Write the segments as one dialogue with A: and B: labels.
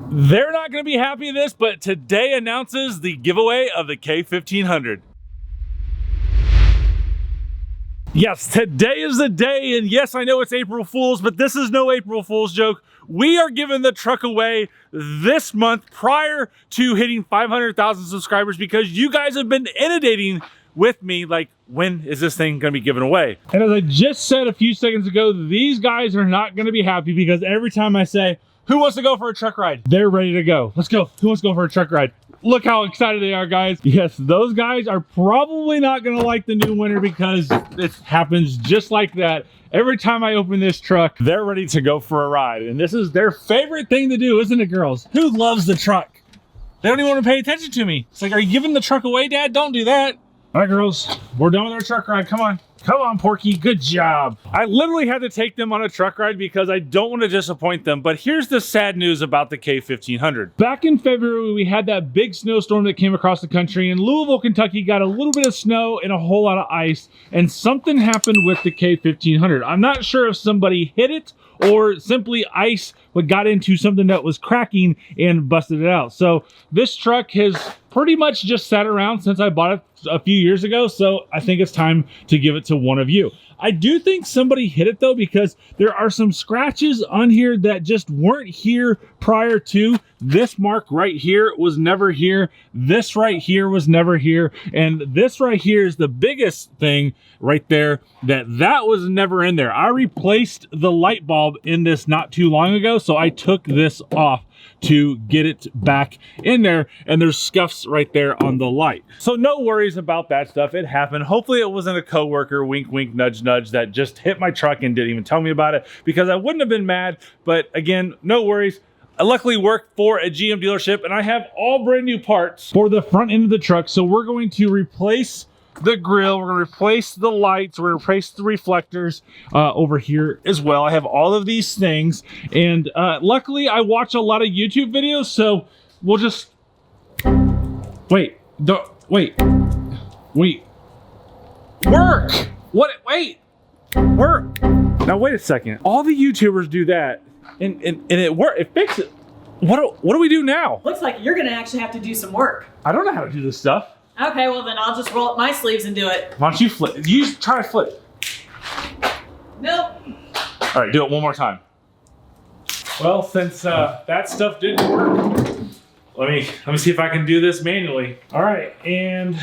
A: They're not going to be happy with this, but today announces the giveaway of the K1500. Yes, today is the day, and yes, I know it's April Fool's, but this is no April Fool's joke. We are giving the truck away this month prior to hitting 500,000 subscribers because you guys have been inundating with me like, when is this thing going to be given away? And as I just said a few seconds ago, these guys are not going to be happy because every time I say, who wants to go for a truck ride? They're ready to go. Let's go. Who wants to go for a truck ride? Look how excited they are, guys. Yes, those guys are probably not gonna like the new winner because it happens just like that. Every time I open this truck, they're ready to go for a ride. And this is their favorite thing to do, isn't it, girls? Who loves the truck? They don't even want to pay attention to me. It's like, are you giving the truck away, Dad? Don't do that. All right, girls, we're done with our truck ride. Come on. Come on, Porky, good job. I literally had to take them on a truck ride because I don't want to disappoint them, but here's the sad news about the K1500. Back in February, we had that big snowstorm that came across the country, and Louisville, Kentucky got a little bit of snow and a whole lot of ice, and something happened with the K1500. I'm not sure if somebody hit it or simply ice got into something that was cracking and busted it out. So this truck has pretty much just sat around since I bought it a few years ago, so I think it's time to give it to one of you. I do think somebody hit it though, because there are some scratches on here that just weren't here prior to. This mark right here was never here. This right here was never here. And this right here is the biggest thing right there, that was never in there. I replaced the light bulb in this not too long ago, so I took this off to get it back in there, and there's scuffs right there on the light. So no worries about that stuff. It happened. Hopefully it wasn't a coworker, wink, wink, nudge, nudge, that just hit my truck and didn't even tell me about it, because I wouldn't have been mad. But again, no worries. I luckily work for a GM dealership, and I have all brand new parts for the front end of the truck. So we're going to replace the grill, we're going to replace the lights, we're going to replace the reflectors over here as well. I have all of these things, and luckily I watch a lot of YouTube videos, so we'll just wait, work, work. Now wait a second, all the YouTubers do that and it works, it fixes it. What do we do now?
B: Looks like you're gonna actually have to do some work.
A: I don't know how to do this stuff.
B: Okay, well then I'll just roll up my sleeves and do it.
A: Why don't you flip? You try to flip.
B: Nope.
A: All right, do it one more time. Well, since that stuff didn't work, let me see if I can do this manually. All right, and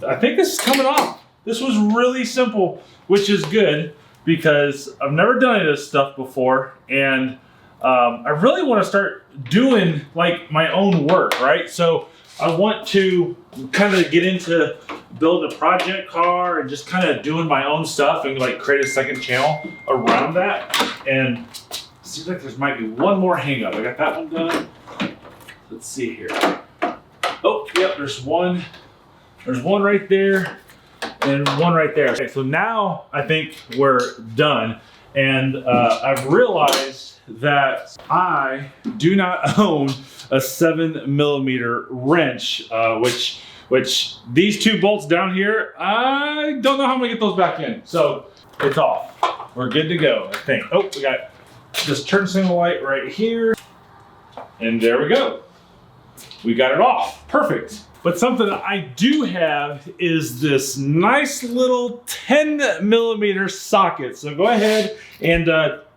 A: I think this is coming off. This was really simple, which is good because I've never done any of this stuff before, and I really want to start doing like my own work, right? So I want to kind of get into building a project car and just kind of doing my own stuff and like create a second channel around that. And it seems like there might be one more hang up. I got that one done. Let's see here. Oh, yep, there's one. There's one right there and one right there. Okay, so now I think we're done. And I've realized that I do not own a 7mm wrench, which these two bolts down here, I don't know how I'm gonna get those back in. So it's off. We're good to go, I think. Oh, we got this turn signal light right here. And there we go. We got it off, perfect. But something that I do have is this nice little 10mm socket. So go ahead and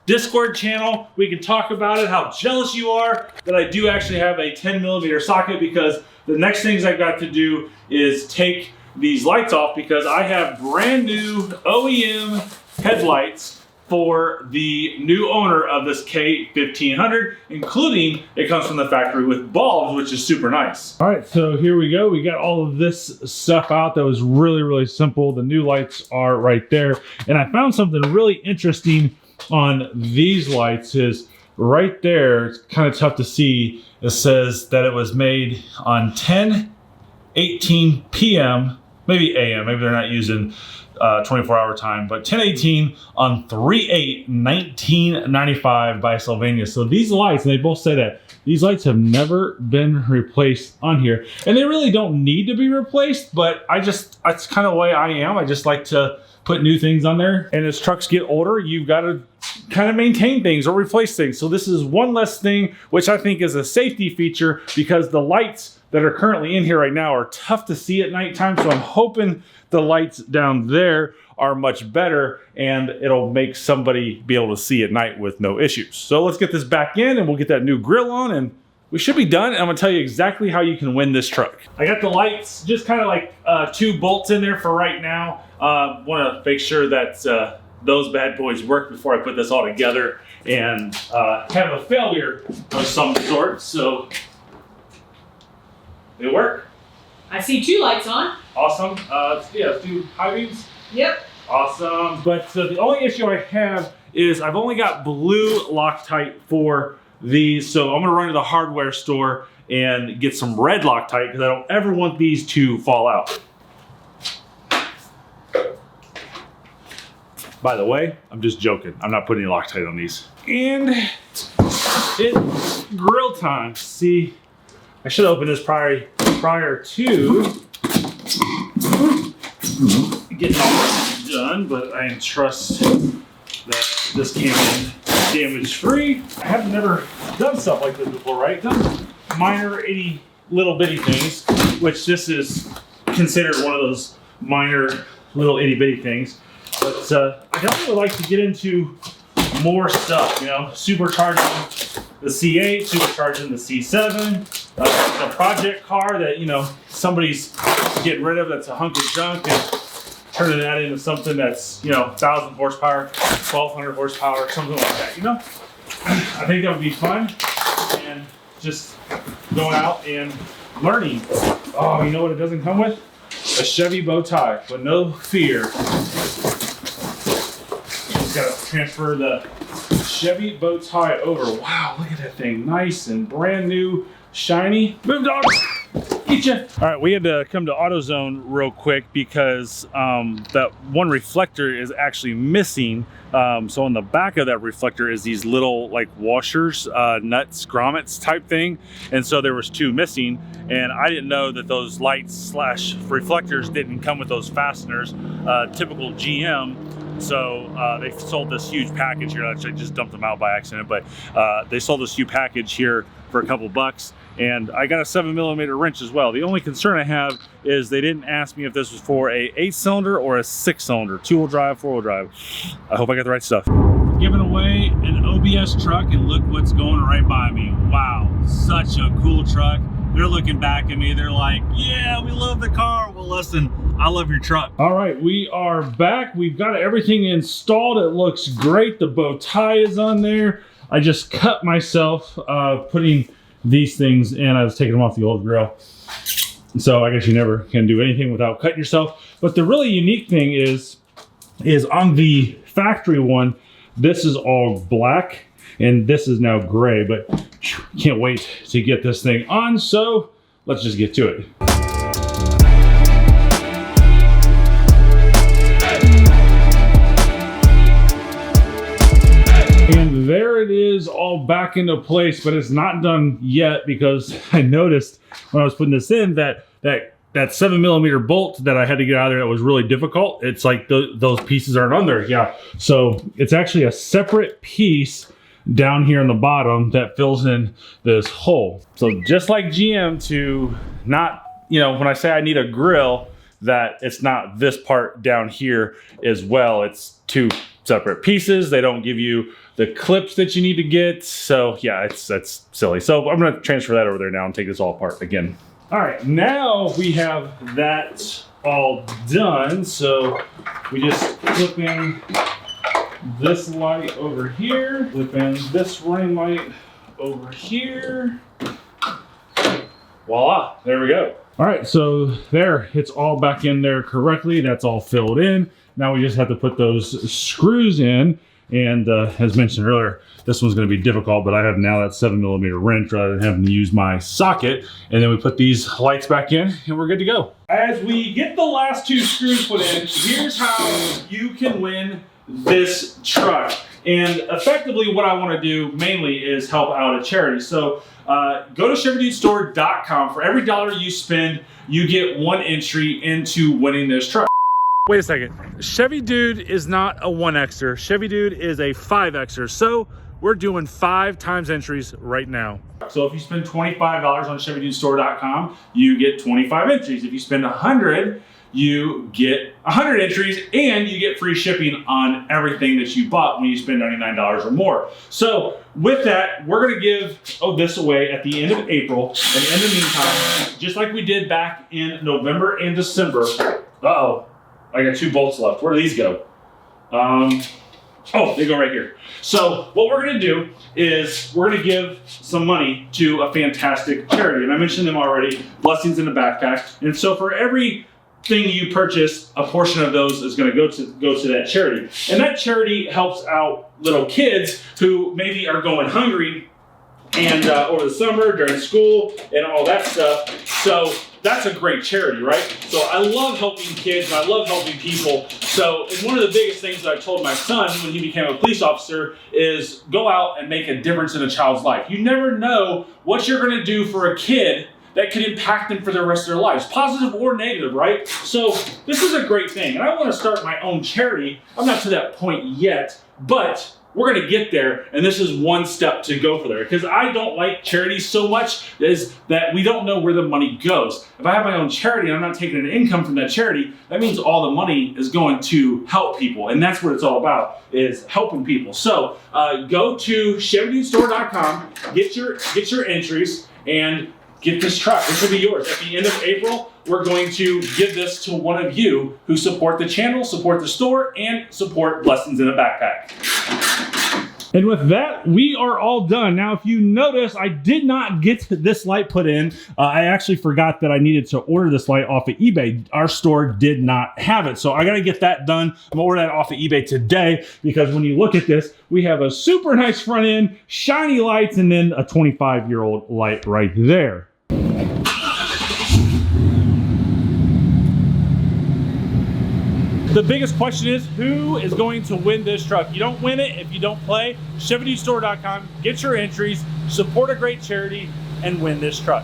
A: Discord channel, we can talk about it, how jealous you are that I do actually have a 10mm socket, because the next things I've got to do is take these lights off, because I have brand new OEM headlights for the new owner of this K1500, including it comes from the factory with bulbs, which is super nice. All right, so here we go. We got all of this stuff out that was really, really simple. The new lights are right there. And I found something really interesting on these lights is right there. It's kind of tough to see. It says that it was made on 10:18 p.m., maybe a.m., maybe they're not using 24-hour time, but 1018 on 3/8/1995 by Sylvania. So these lights, and they both say that these lights have never been replaced on here, and they really don't need to be replaced, but that's kind of the way I am. I just like to put new things on there, and as trucks get older, you've got to kind of maintain things or replace things. So this is one less thing, which I think is a safety feature, because the lights that are currently in here right now are tough to see at nighttime. So I'm hoping the lights down there are much better, and it'll make somebody be able to see at night with no issues. So let's get this back in, and we'll get that new grill on, and we should be done. And I'm gonna tell you exactly how you can win this truck. I got the lights, just kind of like 2 bolts in there for right now. Wanna make sure that those bad boys work before I put this all together and have a failure of some sort. So they work.
B: I see 2 lights on.
A: Awesome. Yeah, let's do high beams.
B: Yep.
A: Awesome. But the only issue I have is I've only got blue Loctite for these. So I'm gonna run to the hardware store and get some red Loctite, because I don't ever want these to fall out. By the way, I'm just joking. I'm not putting any Loctite on these. And it's grill time. See, I should have opened this prior to getting all this done, but I trust that this came in damage-free. I have never done stuff like this before, right? Done minor itty little bitty things, which this is considered one of those minor little itty bitty things. But I definitely would like to get into more stuff, you know, supercharging the C8, supercharging the C7, a project car that, you know, somebody's getting rid of that's a hunk of junk, and turning that into something that's, you know, 1,000 horsepower, 1,200 horsepower, something like that, you know? I think that would be fun, and just going out and learning. Oh, you know what it doesn't come with? A Chevy bow tie, but no fear. Just gotta transfer the Chevy bow tie over. Wow, look at that thing. Nice and brand new, shiny. Boom dogs, eat ya. All right, we had to come to AutoZone real quick because that one reflector is actually missing. So on the back of that reflector is these little like washers, nuts, grommets type thing. And so there was 2 missing, and I didn't know that those lights slash reflectors didn't come with those fasteners, typical GM. So they sold this huge package here. Actually, I just dumped them out by accident, but they sold this huge package here for a couple bucks. And I got a 7mm wrench as well. The only concern I have is they didn't ask me if this was for a 8-cylinder or a 6-cylinder, 2-wheel drive, 4-wheel drive. I hope I got the right stuff. Giving away an OBS truck, and look what's going right by me. Wow, such a cool truck. They're looking back at me. They're like, yeah, we love the car. Well, listen, I love your truck. All right, we are back. We've got everything installed. It looks great. The bow tie is on there. I just cut myself putting these things in. I was taking them off the old grill. So I guess you never can do anything without cutting yourself. But the really unique thing is on the factory one, this is all black and this is now gray, but can't wait to get this thing on. So let's just get to it. And there it is, all back into place, but it's not done yet because I noticed when I was putting this in that 7mm bolt that I had to get out of there that was really difficult. It's like those pieces aren't on there. Yeah, so it's actually a separate piece down here on the bottom that fills in this hole. So just like GM, to not, you know, when I say I need a grill, that it's not this part down here as well. It's 2 separate pieces. They don't give you the clips that you need to get. So yeah, that's silly. So I'm gonna transfer that over there now and take this all apart again. All right, now we have that all done. So we just clip in this light over here, clip in this running light over here. Voila, there we go. All right, so there, it's all back in there correctly. That's all filled in. Now we just have to put those screws in. And as mentioned earlier, this one's going to be difficult, but I have now that 7mm wrench rather than having to use my socket. And then we put these lights back in and we're good to go. As we get the last 2 screws put in, here's how you can win this truck. And effectively what I want to do mainly is help out a charity. So go to ChevyDudeStore.com. For every dollar you spend, you get 1 entry into winning this truck. Wait a second. Chevy Dude is not a 1Xer. Chevy Dude is a 5Xer. So we're doing 5 times entries right now. So if you spend $25 on ChevyDudeStore.com, you get 25 entries. If you spend 100, you get 100 entries and you get free shipping on everything that you bought when you spend $99 or more. So with that, we're gonna give this away at the end of April. And in the meantime, just like we did back in November and December, uh-oh, I got 2 bolts left. Where do these go? Oh, they go right here. So what we're gonna do is we're gonna give some money to a fantastic charity. And I mentioned them already, Blessings in a Backpack. And so for every thing you purchase, a portion of those is going to go to that charity. And that charity helps out little kids who maybe are going hungry and over the summer during school and all that stuff. So that's a great charity, right? So I love helping kids and I love helping people. So and one of the biggest things that I told my son when he became a police officer is go out and make a difference in a child's life. You never know what you're going to do for a kid that could impact them for the rest of their lives, positive or negative, right? So this is a great thing. And I want to start my own charity. I'm not to that point yet, but we're going to get there. And this is one step to go for there. Because I don't like charities so much is that we don't know where the money goes. If I have my own charity and I'm not taking an income from that charity, that means all the money is going to help people. And that's what it's all about, is helping people. So go to ChevyDudeStore.com, get your entries, and get this truck. This will be yours. At the end of April, we're going to give this to one of you who support the channel, support the store, and support Blessings in a Backpack. And with that, we are all done. Now, if you notice, I did not get this light put in. I actually forgot that I needed to order this light off of eBay. Our store did not have it. So I got to get that done. I'm gonna order that off of eBay today because when you look at this, we have a super nice front end, shiny lights, and then a 25-year-old light right there. The biggest question is, who is going to win this truck? You don't win it if you don't play. ChevyDudeStore.com, get your entries, support a great charity, and win this truck.